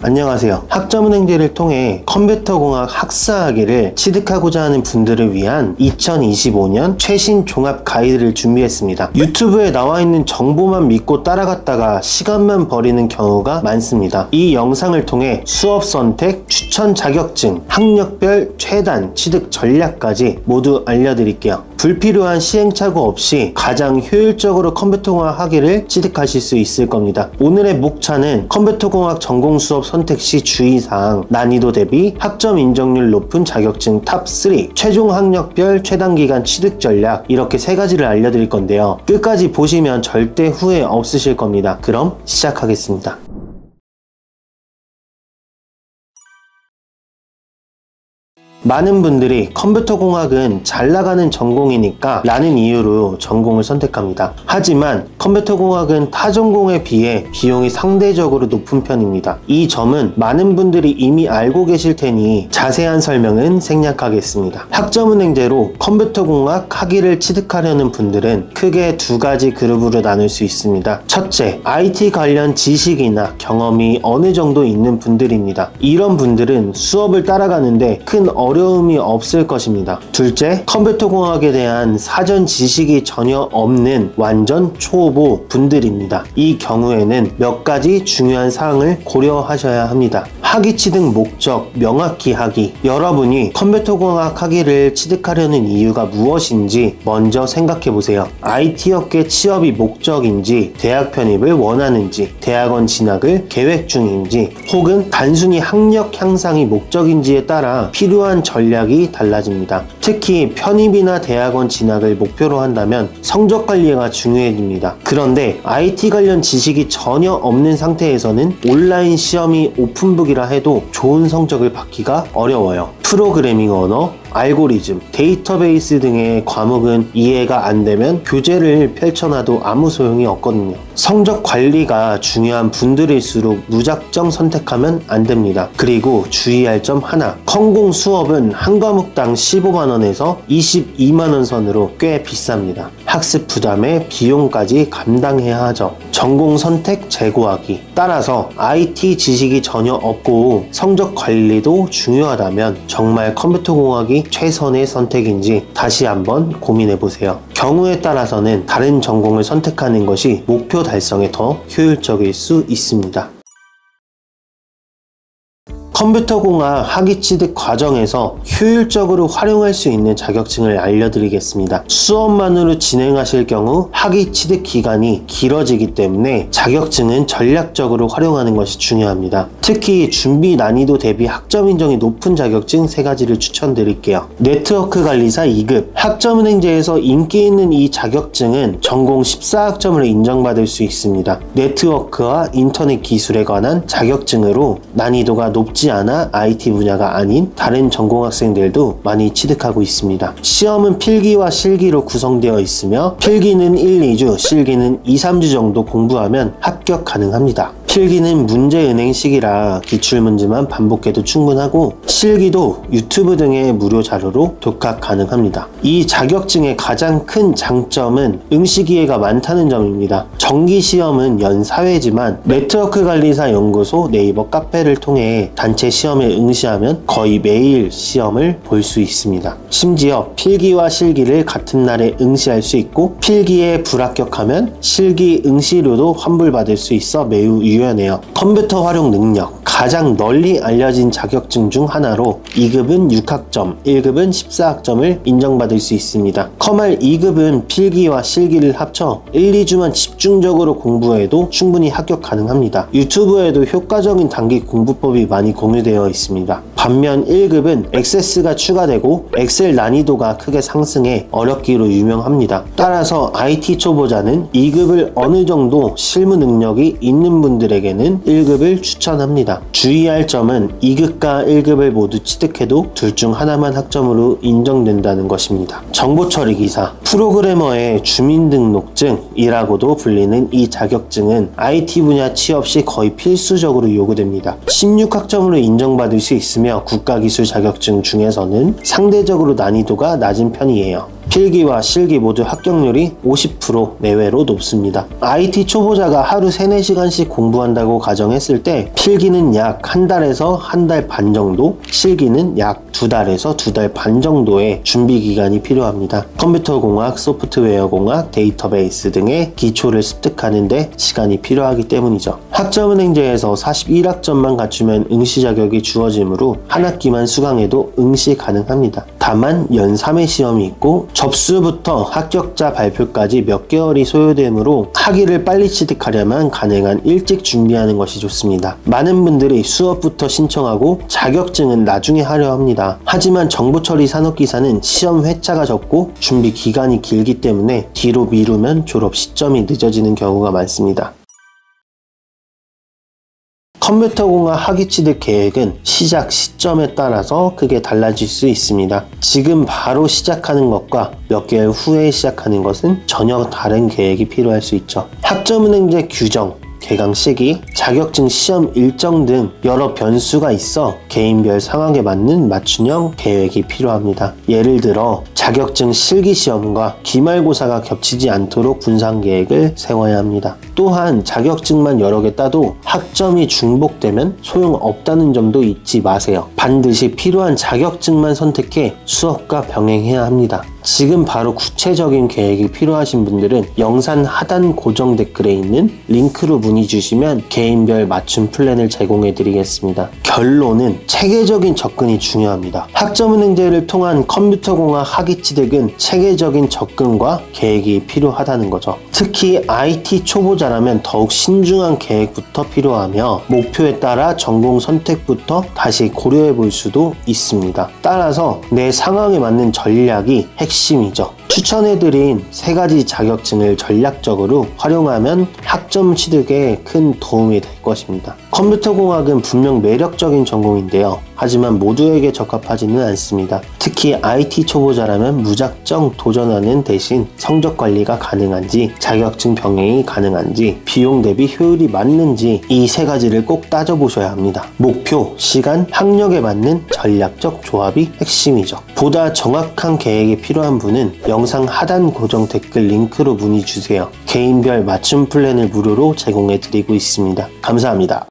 안녕하세요. 학점은행제를 통해 컴퓨터공학 학사학위를 취득하고자 하는 분들을 위한 2025년 최신 종합 가이드를 준비했습니다. 유튜브에 나와 있는 정보만 믿고 따라갔다가 시간만 버리는 경우가 많습니다. 이 영상을 통해 수업 선택, 추천 자격증, 학력별 최단 취득 전략까지 모두 알려드릴게요. 불필요한 시행착오 없이 가장 효율적으로 컴퓨터공학 학위를 취득하실 수 있을 겁니다. 오늘의 목차는 컴퓨터공학 전공 수업 선택 시 주의사항, 난이도 대비, 학점 인정률 높은 자격증 탑3, 최종 학력별 최단기간 취득 전략, 이렇게 세 가지를 알려드릴 건데요. 끝까지 보시면 절대 후회 없으실 겁니다. 그럼 시작하겠습니다. 많은 분들이 컴퓨터공학은 잘 나가는 전공이니까 라는 이유로 전공을 선택합니다. 하지만 컴퓨터공학은 타 전공에 비해 비용이 상대적으로 높은 편입니다. 이 점은 많은 분들이 이미 알고 계실 테니 자세한 설명은 생략하겠습니다. 학점은행제로 컴퓨터공학 학위를 취득하려는 분들은 크게 두 가지 그룹으로 나눌 수 있습니다. 첫째, IT 관련 지식이나 경험이 어느 정도 있는 분들입니다. 이런 분들은 수업을 따라가는데 큰 어려움이 없을 것입니다. 둘째, 컴퓨터공학에 대한 사전 지식이 전혀 없는 완전 초보 분들입니다. 이 경우에는 몇 가지 중요한 사항을 고려하셔야 합니다. 학위 취득 목적 명확히 하기. 여러분이 컴퓨터공학 학위를 취득하려는 이유가 무엇인지 먼저 생각해 보세요. IT 업계 취업이 목적인지, 대학 편입을 원하는지, 대학원 진학을 계획 중인지, 혹은 단순히 학력 향상이 목적인지에 따라 필요한 전략이 달라집니다. 특히 편입이나 대학원 진학을 목표로 한다면 성적 관리가 중요해집니다. 그런데 IT 관련 지식이 전혀 없는 상태에서는 온라인 시험이 오픈북이라 해도 좋은 성적을 받기가 어려워요. 프로그래밍 언어, 알고리즘, 데이터베이스 등의 과목은 이해가 안 되면 교재를 펼쳐놔도 아무 소용이 없거든요. 성적 관리가 중요한 분들일수록 무작정 선택하면 안 됩니다. 그리고 주의할 점 하나, 컴공 수업은 한 과목당 15만원에서 22만원 선으로 꽤 비쌉니다. 학습 부담에 비용까지 감당해야 하죠. 전공 선택 재고하기. 따라서 IT 지식이 전혀 없고 성적 관리도 중요하다면 정말 컴퓨터공학이 최선의 선택인지 다시 한번 고민해보세요. 경우에 따라서는 다른 전공을 선택하는 것이 목표 달성에 더 효율적일 수 있습니다. 컴퓨터공학 학위 취득 과정에서 효율적으로 활용할 수 있는 자격증을 알려드리겠습니다. 수업만으로 진행하실 경우 학위 취득 기간이 길어지기 때문에 자격증은 전략적으로 활용하는 것이 중요합니다. 특히 준비 난이도 대비 학점 인정이 높은 자격증 세 가지를 추천드릴게요. 네트워크 관리사 2급. 학점은행제에서 인기 있는 이 자격증은 전공 14학점으로 인정받을 수 있습니다. 네트워크와 인터넷 기술에 관한 자격증으로 난이도가 높지 않아 IT 분야가 아닌 다른 전공 학생들도 많이 취득하고 있습니다. 시험은 필기와 실기로 구성되어 있으며 필기는 1, 2주, 실기는 2, 3주 정도 공부하면 합격 가능합니다. 필기는 문제은행식이라 기출문제만 반복해도 충분하고 실기도 유튜브 등의 무료 자료로 독학 가능합니다. 이 자격증의 가장 큰 장점은 응시기회가 많다는 점입니다. 정기시험은 연 4회지만 네트워크관리사 연구소 네이버 카페를 통해 단체 시험에 응시하면 거의 매일 시험을 볼 수 있습니다. 심지어 필기와 실기를 같은 날에 응시할 수 있고 필기에 불합격하면 실기 응시료도 환불받을 수 있어 매우 유연해요. 컴퓨터 활용 능력. 가장 널리 알려진 자격증 중 하나로 2급은 6학점, 1급은 14학점을 인정받을 수 있습니다. 컴할 2급은 필기와 실기를 합쳐 1, 2주만 집중적으로 공부해도 충분히 합격 가능합니다. 유튜브에도 효과적인 단기 공부법이 많이 공유되어 있습니다. 반면 1급은 액세스가 추가되고 엑셀 난이도가 크게 상승해 어렵기로 유명합니다. 따라서 IT 초보자는 2급을 어느 정도 실무 능력이 있는 분들에게는 1급을 추천합니다. 주의할 점은 2급과 1급을 모두 취득해도 둘 중 하나만 학점으로 인정된다는 것입니다. 정보처리 기사, 프로그래머의 주민등록증이라고도 불리는 이 자격증은 IT 분야 취업 시 거의 필수적으로 요구됩니다. 16학점으로 인정받을 수 있으며 국가기술 자격증 중에서는 상대적으로 난이도가 낮은 편이에요. 필기와 실기 모두 합격률이 50% 내외로 높습니다. IT 초보자가 하루 3, 4시간씩 공부한다고 가정했을 때 필기는 약 한 달에서 한 달 반 정도, 실기는 약 2달에서 2달 반 정도의 준비 기간이 필요합니다. 컴퓨터공학, 소프트웨어공학, 데이터베이스 등의 기초를 습득하는 데 시간이 필요하기 때문이죠. 학점은행제에서 41학점만 갖추면 응시 자격이 주어지므로 한 학기만 수강해도 응시 가능합니다. 다만 연 3회 시험이 있고 접수부터 합격자 발표까지 몇 개월이 소요되므로 학위를 빨리 취득하려면 가능한 일찍 준비하는 것이 좋습니다. 많은 분들이 수업부터 신청하고 자격증은 나중에 하려 합니다. 하지만 정보처리 산업기사는 시험 회차가 적고 준비 기간이 길기 때문에 뒤로 미루면 졸업 시점이 늦어지는 경우가 많습니다. 컴퓨터공학 학위 취득 계획은 시작 시점에 따라서 크게 달라질 수 있습니다. 지금 바로 시작하는 것과 몇 개월 후에 시작하는 것은 전혀 다른 계획이 필요할 수 있죠. 학점은행제 규정, 개강 시기, 자격증 시험 일정 등 여러 변수가 있어 개인별 상황에 맞는 맞춤형 계획이 필요합니다. 예를 들어 자격증 실기시험과 기말고사가 겹치지 않도록 분산 계획을 세워야 합니다. 또한 자격증만 여러 개 따도 학점이 중복되면 소용없다는 점도 잊지 마세요. 반드시 필요한 자격증만 선택해 수업과 병행해야 합니다. 지금 바로 구체적인 계획이 필요하신 분들은 영상 하단 고정 댓글에 있는 링크로 문의 주시면 개인별 맞춤 플랜을 제공해 드리겠습니다. 결론은 체계적인 접근이 중요합니다. 학점은행제를 통한 컴퓨터공학 학위 취득은 체계적인 접근과 계획이 필요하다는 거죠. 특히 IT 초보자라면 더욱 신중한 계획부터 필요하며 목표에 따라 전공 선택부터 다시 고려해 볼 수도 있습니다. 따라서 내 상황에 맞는 전략이 핵심이죠. 추천해드린 3가지 자격증을 전략적으로 활용하면 학점 취득에 큰 도움이 될 것입니다. 컴퓨터공학은 분명 매력적인 전공인데요. 하지만 모두에게 적합하지는 않습니다. 특히 IT 초보자라면 무작정 도전하는 대신 성적 관리가 가능한지, 자격증 병행이 가능한지, 비용 대비 효율이 맞는지 이 3가지를 꼭 따져보셔야 합니다. 목표, 시간, 학력에 맞는 전략적 조합이 핵심이죠. 보다 정확한 계획이 필요한 분은 영상 하단 고정 댓글 링크로 문의 주세요. 개인별 맞춤 플랜을 무료로 제공해 드리고 있습니다. 감사합니다.